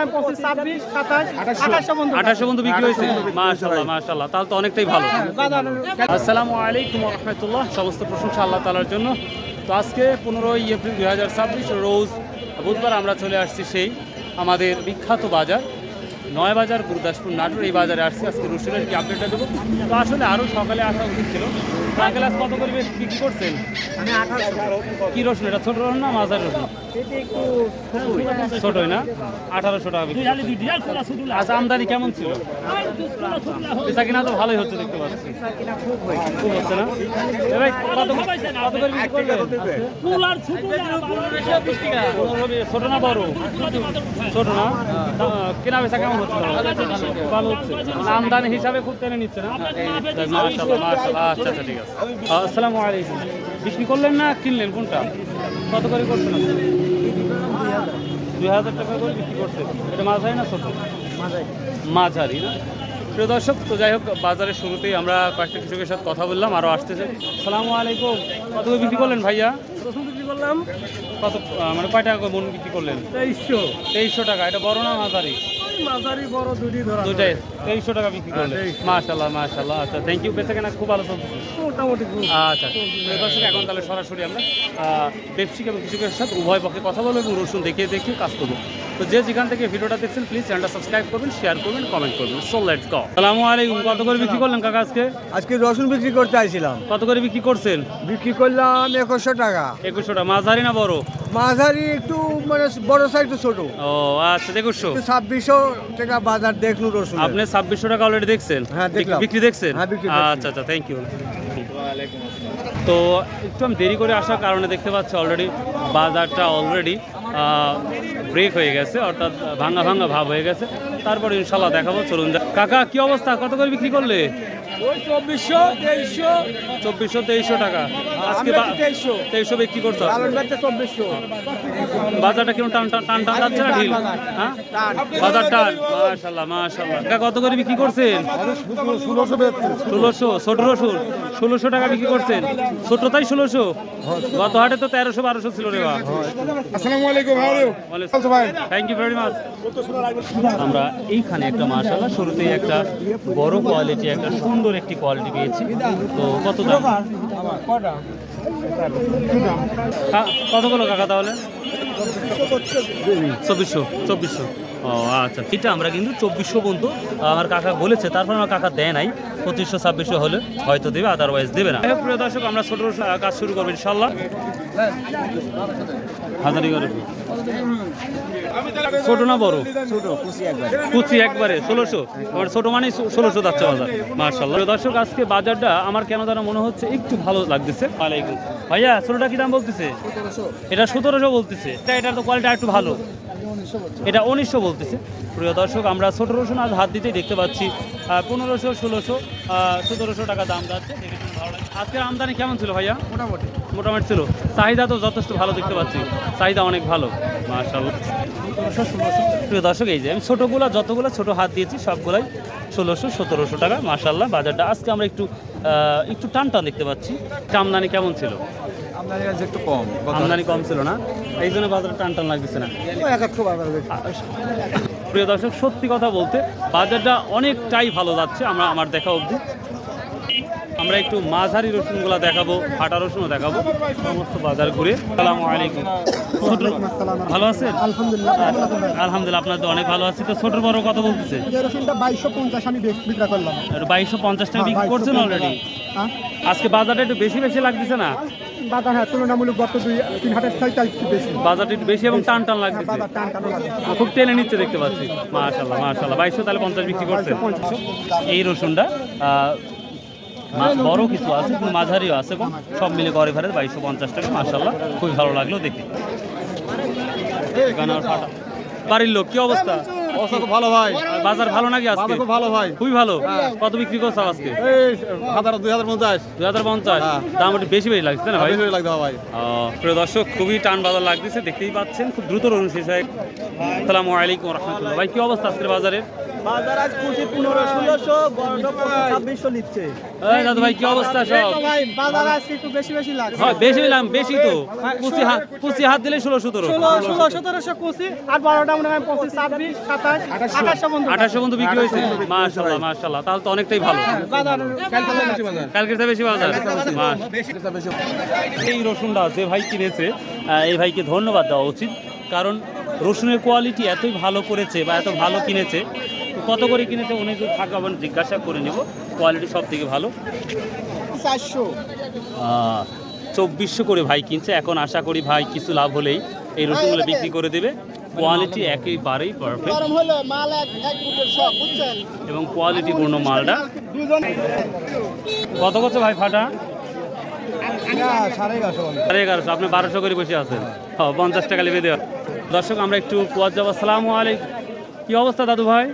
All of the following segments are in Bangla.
25, 26, 27, 28 পর্যন্ত বিক্রি হয়েছে। মাশাআল্লাহ মাশাআল্লাহ, তাহলে তো অনেকটাই ভালো। আসসালামু আলাইকুম ওয়া রাহমাতুল্লাহ, সমস্ত প্রশংসা আল্লাহ তাআলার জন্য। তো আজকে 15ই এপ্রিল 2026 রোজ বুধবার আমরা চলে আসছি সেই আমাদের বিখ্যাত বাজার নয় বাজার গুরুদাসপুর নাটোর। এই বাজারে আসছি, আজকে রসুনের কি আপডেটটা দেবো। তো আসলে আরও সকালে আসা উচিত ছিল। ক্লাস কত করে বিক্রি করছেন? কি রসুন এটা, ছোট রসুন না মাঝারি রসুন? ছোটই না, 1800 টাকা বিক্রি। আচ্ছা, আমদানি কেমন ছিল? বেচা কিনা তো ভালোই হচ্ছে দেখতে পাচ্ছি। খুব হচ্ছে না? ভাই কত করে বিক্রি করবেন? ছোট না বড়? ছোট না, কেনা বেচা কেমন হচ্ছে? ভালো হচ্ছে। আমদানি হিসাবে খুব টেনে নিচ্ছে না? মাশাআল্লাহ মাশাআল্লাহ। আচ্ছা আচ্ছা, ঠিক আছে। আসসালামু আলাইকুম। বিক্রি করলেন না কিনলেন, কোনটা? কত করে করছেন? 2000 টাকা করে বিক্রি করছে। এটা মাঝারি না ছোট? মাঝারি না? প্রিয় দর্শক, তো যাই হোক, বাজারের শুরুতেই আমরা কয়েকটা কৃষকের সাথে কথা বললাম, আরও আসতেছে। আসসালামু আলাইকুম। কত করে বিক্রি করলেন ভাইয়া? বিক্রি করলাম। কত মানে কয় টাকা করে মন বিক্রি করলেন? 2300 টাকা। এটা বড় না মাঝারি? মাঝারি বড় দুইটাই 2300 টাকা বিক্রি করলেন। মাশাআল্লাহ মাশাআল্লাহ। আচ্ছা, থ্যাংক ইউ। বেচা কেনা খুব ভালো চলছে মোটামুটি। আচ্ছা দর্শক, এখন তাহলে সরাসরি আমরা ব্যবসায়িক এবং কৃষকের সাথে উভয় পক্ষে কথা বলবো এবং রসুন দেখিয়ে কাজ করবো। তো যে যেখান থেকে ভিডিওটা দেখছেন প্লিজ চ্যানেলটা সাবস্ক্রাইব করবেন, শেয়ার করবেন, কমেন্ট করবেন। So let's go. আসসালামু আলাইকুম। কত করে বিক্রি করলেন কাকা আজকে? আজকে রসুন বিক্রি করতে আইছিলাম। কত করে বিক্রি করছেন? বিক্রি করলাম 2100 টাকা। 2100 টাকা। মাঝারি না বড়? মাঝারি একটু, মানে বড় সাইজ তো ছোট। ও আচ্ছা, 2100। 2600 টাকা বাজার দেখলু রসুন। আপনি 2600 টাকা অলরেডি দেখছেন? হ্যাঁ দেখলাম। বিক্রি দেখছেন? হ্যাঁ বিক্রি। আচ্ছা আচ্ছা, থ্যাংক ইউ। তো একটু আমি দেরি করে আসার কারণে দেখতে পাচ্ছি অলরেডি বাজারটা অলরেডি ব্রেক হয়ে গেছে, অর্থাৎ ভাঙা ভাঙা ভাব হয়ে গেছে। তারপরে ইনশাল্লাহ দেখাবো, চলুন। কাকা কি অবস্থা, কত করে বিক্রি করলে? 2400 টাকা। আজকে 2300 বিক্রি করছো? বাজারটা কেমন টান যাচ্ছে না ঢিল? হ্যাঁ বাজার টান। মাশাআল্লাহ মাশাআল্লাহ। কত করে বিক্রি করছেন? 1600। ছোট রসুন 1600 টাকা বিক্রি করছেন। ছোট তাই 1600? গত হাটে তো 1300-1200 ছিল রে। আসসালামু আলাইকুম। Thank you very much. আমরা এইখানে একটা মাশাআল্লাহ শুরুতেই একটা বড় কোয়ালিটি, একটা সুন্দর একটি কোয়ালিটি পেয়েছি। তো কত দাম? কত হলো কাকা তাহলে? 2400। ও আচ্ছা, এটা আমরা কিন্তু 2400 পর্যন্ত আমার কাকা বলেছে, তারপর আমার কাকা দেয় নাই। 2500-2600 হলে হয়তো দেবে, আদারওয়াইজ দেবে না। প্রিয় দর্শক, আমরা ছোট কাজ শুরু করবো ইনশাল্লাহ। হাজারি করে ছোট না বড়? কুচি একবারে 1600। ছোট মানে 1600 যাচ্ছে বাজার। মাশাআল্লাহ। দর্শক, আজকে বাজারটা আমার কেন যেন মনে হচ্ছে একটু ভালো লাগতেছে। ওয়ালাইকুম ভাইয়া, ছোটটা কি দাম বলতেছে? এটা 1700 বলতেছে। এটার তো কোয়ালিটি একটু ভালো, এটা 1900 বলতেছে। প্রিয় দর্শক, আমরা ছোট রসুন আজ হাত দিতেই দেখতে পাচ্ছি 1500, 1600, 1700 টাকা দাম যাচ্ছে। দেখে ভালো লাগে। আজকের আমদানি কেমন ছিল ভাইয়া? মোটামুটি ছিল। চাহিদা তো যথেষ্ট ভালো দেখতে পাচ্ছি, চাহিদা অনেক ভালো। মাশাআল্লাহ। 1600। প্রিয় দর্শক, এই যে আমি ছোটোগুলো যতগুলো ছোট হাত দিয়েছি সবগুলাই 1600-1700 টাকা। মাশাআল্লাহ। বাজারটা আজকে আমরা একটু টান দেখতে পাচ্ছি। আমদানি কেমন ছিল? আমদানি কম ছিল না, এই জন্য বাজারে টান লাগতেছে না। প্রিয় দর্শক, সত্যি কথা বলতে বাজারটা অনেকটাই ভালো যাচ্ছে আমার দেখা অবধি। আমরা একটু মাঝারি রসুনগুলো দেখাবো, ফাটা রসুনও দেখাবো, সমস্ত বাজার ঘুরে। আসসালামু আলাইকুম। ভালো আছেন? আলহামদুলিল্লাহ, আপনার তো অনেক ভালো আছি। তো ছোট বড় কত বলতেছে? 2250 আমি বিক্রি করলাম। 2250 টাকা বিক্রি করছেন অলরেডি? আজকে বাজারটা একটু বেশি লাগতেছে না? বাজার হ্যাঁ, তুলনামূলক গত 2-3 হাটের চাইতে একটু বেশি। বাজারটা একটু বেশি এবং টান লাগতেছে, খুব টেনে নিচ্ছে দেখতে পাচ্ছি। মাশাআল্লাহ মাশাআল্লাহ। 2200 তাহলে 50 বিক্রি করছে। এই রসুনটা বড় কিছু আছে, কিন্তু মাঝারিও আছে, সব মিলে করে ফেলে 2250 টাকা। মাশাআল্লাহ, খুবই ভালো লাগলো দেখি। বাড়ির লোক কি অবস্থা? অবস্থা তো ভালো ভাই। বাজার ভালো নাকি আজকে? খুব ভালো ভাই, খুবই ভালো। কত বিক্রি করছো আজকে? 2050। 2050। দাম একটু বেশি লাগছে না ভাই? বেশি লাগবে ভাই। প্রিয় দর্শক, খুবই টান বাজার লাগতেছে, দেখতেই পাচ্ছেন। খুব দ্রুত রসুন শেষ হয়। আসসালামু আলাইকুম রাহমাতুল্লাহ। ভাই কি অবস্থা আজকের বাজারে? বাজার আজ 1500 বড়টা 2600 নিচ্ছে। এই দাদু ভাই কি অবস্থা সব? ভাই বাজার আজকে একটু বেশি বেশি লাগছে। হয় বেশি তো কুচি হাত দিলে 16-17 1700 কুচি আর বড়টা মনে হয় 25 26 27 2800 বন্ধু। 2800 পর্যন্ত বিক্রি হয়েছে। মাশাআল্লাহ তাহলে তো অনেকটাই ভালো। বাজার কালকের চেয়ে বেশি বাজার। এই রসুনটা যে ভাই কিনেছে এই ভাইকে ধন্যবাদ দেওয়া উচিত, কারণ রসুনের কোয়ালিটি এতই ভালো করেছে বা এত ভালো কিনেছে। তো কত করে কিনেছে উনি যদি থাকবেন জিজ্ঞাসা করে নেব। কোয়ালিটি সব থেকে ভালো। 400 2400 করে ভাই কিনছে। এখন আশা করি ভাই কিছু লাভ হলেই এই রসুনগুলো বিক্রি করে দেবে। কোয়ালিটি একেবারেই পারফেক্ট গরম হলো মাল এক ফুটের সব বুঝছেন। এবং কোয়ালিটিপূর্ণ মালটা। কত করছে ভাই ফাটা? 1150। আপনি 1200 করে বসে আছেন। 50 টাকা লিখে দেওয়া। দর্শক আমরা একটু কুয়ার যাবো। আসসালামু আলাইকুম। কি অবস্থা দাদু ভাই?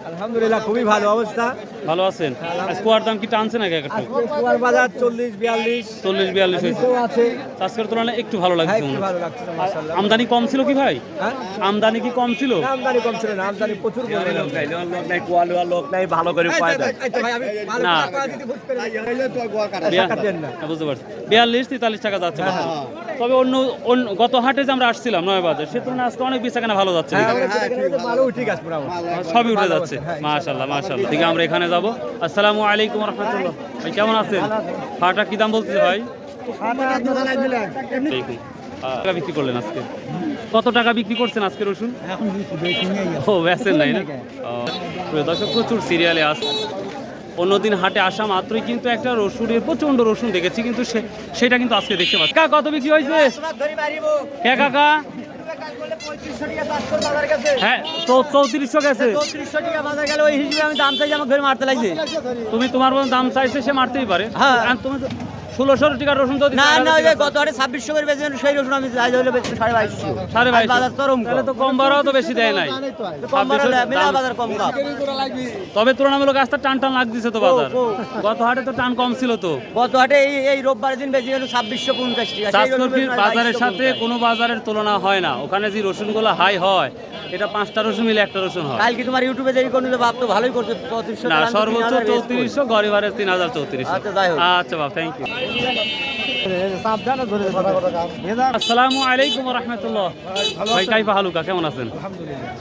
আলহামদুলিল্লাহ খুবই ভালো অবস্থা। ভালো আছেন? আজ কুয়ার দাম কি টানছে নাকি একটু? কুয়ার বাজার 40-42 40-42 হয়েছে। আছে। আজকের তুলনায় একটু ভালো লাগছে মনে হচ্ছে। ভালো লাগছে মাশাআল্লাহ। আমদানি কম ছিল কি ভাই? হ্যাঁ? আমদানি কি কম ছিল? আমদানি কম ছিল না, আমদানি প্রচুর পরিমাণে। লোক নাই কোয়ালিওয়ার লোক নাই ভালো করে পায় না। ভাই আমি না। না। বুঝতে পারছি। 42-43 টাকা যাচ্ছে বাজার। তবে অন্য গত হাটে যে আমরা আসছিলাম নয় বাজার, সে তুলনায় আজকে অনেক বেচাকেনা ভালো যাচ্ছে। ভালো ঠিক আছে পুরো। সবই উঠে যাচ্ছে। মাশাআল্লাহ মাশাআল্লাহ। ঠিক আমরা এখানে যাব। আসসালামু আলাইকুম ওয়া রাহমাতুল্লাহ। ভাই কেমন আছেন? ফাটা কি দাম বলতেছে ভাই? টাকা বিক্রি করলেন আজকে? কত টাকা বিক্রি করছেন আজকে রসুন? ও বেচেন নাই না? প্রিয় দর্শক প্রচুর সিরিয়ালে আসছে। অন্যদিন হাটে আসা মাত্রই কিন্তু একটা রসুনের প্রচন্ড রসুন দেখেছি, কিন্তু সেটা কিন্তু আজকে দেখতে পাচ্ছি। কাকা কত বিক্রি হয়েছে? কে কাকা? হ্যাঁ 3400 গেছে। তুমি তোমার মতো দাম চাইছে, সে মারতেই পারে। আর তুমি 1600 টাকার রসুন তো না না ওই যে গত হাটে 2600 করে বেচেন, সেই রসুন আমি চাই হলো 2250 2250 বাজার চরম তাহলে তো কম বাড়াও তো বেশি দেয় নাই। কম বাড়ালে মেলা বাজার কম কাপ। তবে তুলনামূলক রাস্তা টান লাগতেছে তো বাজার। গত হাটে তো টান কম ছিল তো। গত হাটে এই রোববার দিন বেচে গেল 2650 টাকা। সেই চাষকর্মীর বাজারের সাথে কোনো বাজারের তুলনা হয় না। ওখানে যে রসুনগুলো হাই হয়, এটা 5টা রসুন মিলে একটা রসুন হয়। কালকে তোমার ইউটিউবে দেখি কোন বাপ তো ভালোই করছে 3400 না টাকা। সর্বোচ্চ 3400, গরিবারের 3034। আচ্ছা যাই হোক। আচ্ছা বাবা, থ্যাংক ইউ। আসসালামু আলাইকুম ওয়া রাহমাতুল্লাহ। ভাই কাইফা হালুকা, কেমন আছেন?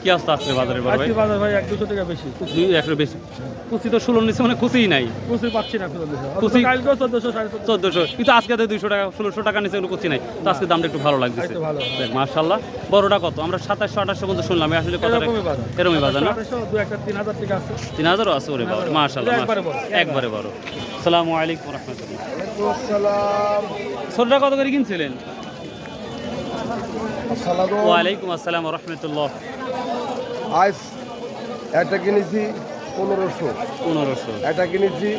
কি অবস্থা আজকে বাজারে বড় ভাই? বাজার ভাই 1-200 টাকা বেশি। 200 বেশি। কুচি তো 16 নিচে মানে কুচিই নাই। কুচি পাচ্ছি না খুব বেশি। কুচি কালকে 1400 1450 1400, কিন্তু আজকে তো 200 টাকা 1600 টাকা নিচে কোনো কুচি নাই। তো আজকে দামটা একটু ভালো লাগতেছে। দেখ মাশাআল্লাহ। বড়টা কত? আমরা 2700-2800 পর্যন্ত শুনলাম। আসলে কত টাকা? এরকমই বাজার না? 3000 টাকা আছে। 3000 আছে ওরে বাবা। মাশাআল্লাহ একবারে বড়। আসসালামু আলাইকুম ওয়া রাহমাতুল্লাহ। ছোটটা কত করে কিনছিলেন? ওয়া আলাইকুম আসসালাম ওয়া রাহমাতুল্লাহ। আজ একটা কিনেছি 1500, 1500, একটা কিনেছি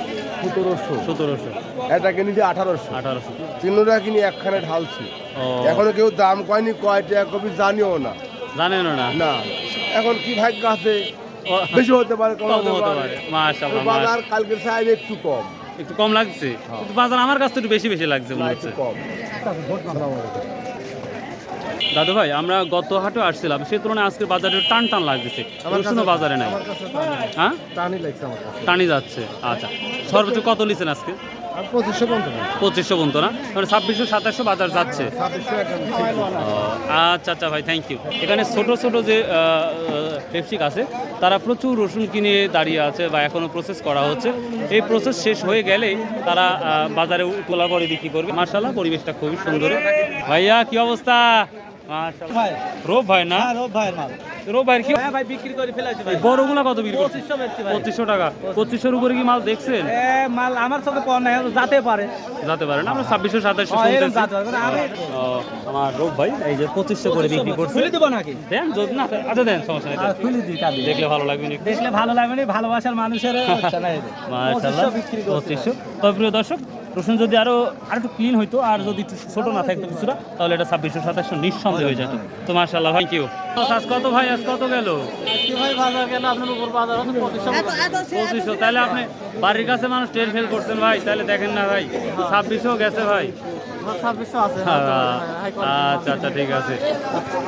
1700, 1700, একটা কিনেছি 1800, 1800। তিনটা কিনে একখানে ঢালছি। ও এখনো কেউ দাম কয়নি, কয় টাকা কবি জানিও না। জানেন না? না এখন কি ভাগ্য আছে, ও, বেশি হতে পারে কম কম হতে হতে পারে। পারে। মাশাআল্লাহ বাজার কালকের সাইজ একটু কম, একটু কম লাগছে, কিন্তু বাজার আমার কাছে একটু বেশি লাগছে মনে একটু হচ্ছে। কম। দাদু ভাই আমরা গত হাটে আসছিলাম, সে তুলনায় আজকের বাজারে টান লাগতেছে। রসুনও বাজারে নাই। হ্যাঁ টানি লাগছে আমার কাছে। টানি যাচ্ছে। আচ্ছা সর্বোচ্চ কত নিছেন আজকে? 2500 পর্যন্ত 2500 পর্যন্ত না? মানে 2600-2700 বাজার যাচ্ছে। 2600 একদম। আচ্ছা আচ্ছা ভাই, থ্যাংক ইউ। এখানে ছোট ছোট যে ব্যবসায়িক আছে, তারা প্রচুর রসুন কিনে দাঁড়িয়ে আছে বা এখনও প্রসেস করা হচ্ছে। এই প্রসেস শেষ হয়ে গেলেই তারা বাজারে তোলার পরে বিক্রি করবে। মার্শাল্লাহ পরিবেশটা খুবই সুন্দর। ভাইয়া কি অবস্থা? মার্শাল্লাহ। রোব ভাই না? রোব ভাই কি ভাই বিক্রি করে ফেলাইছে ভাই। বড়গুলা কত বিক্রি করছে? 2500 বেচছি ভাই। 2500 টাকা। 2500 উপরে কি মাল দেখছেন? মাল আমার চোখে পড়ে না, যেতে পারে। যাতে পারে না? আমরা 2600-2700 শুনতেছি। আমার রোব ভাই এই যে 2500 করে বিক্রি করছে। খুলে দেব নাকি? দেন যদি না, আচ্ছা দেন, সমস্যা নেই। খুলে দিই কালি। দেখলে ভালো লাগবে না? দেখলে ভালো লাগবে না, ভালোবাসার মানুষের হচ্ছে না এটা। মাশাআল্লাহ 2500। তবে প্রিয় দর্শক, রসুন যদি আরো একটু ক্লিন হইতো আর যদি একটু ছোট না থাকতো কিছুটা, তাহলে এটা 2600-2700 নিঃসন্দেহে হয়ে যেত। তো মাশাআল্লাহ, থ্যাংক ইউ। আজ কত ভাই, আজ কত গেল? ভাই বাজার গেলে আপনার উপর বাজার হচ্ছে 2500। তাহলে আপনি বাড়ির কাছে মানুষ ট্রেন ফেল করছেন ভাই, তাহলে দেখেন না ভাই 2600 গেছে ভাই। 2600 আছে। আচ্ছা আচ্ছা, ঠিক আছে।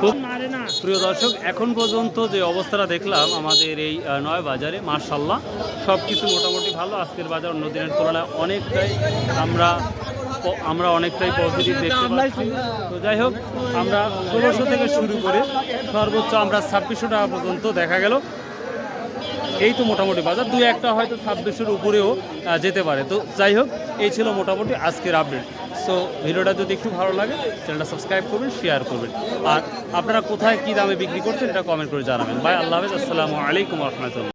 খুব প্রিয় দর্শক, এখন পর্যন্ত যে অবস্থাটা দেখলাম আমাদের এই নয় বাজারে, মাশাআল্লাহ সব কিছু মোটামুটি ভালো। আজকের বাজার অন্য দিনের তুলনায় অনেকটাই আমরা অনেকটাই পজিটিভ দেখতে পাচ্ছি। তো যাই হোক, আমরা 1600 থেকে শুরু করে সর্বোচ্চ আমরা 2600 টাকা পর্যন্ত দেখা গেল। এই তো মোটামুটি বাজার, দুই একটা হয়তো 2600-এর উপরেও যেতে পারে। তো যাই হোক, এই ছিল মোটামুটি আজকের আপডেট। সো ভিডিওটা যদি একটু ভালো লাগে চ্যানেলটা সাবস্ক্রাইব করবেন, শেয়ার করবেন, আর আপনারা কোথায় কী দামে বিক্রি করছেন এটা কমেন্ট করে জানাবেন। বাই, আল্লাহ হাফেজ, আসসালামু আলাইকুম রহমতুল্লাহ।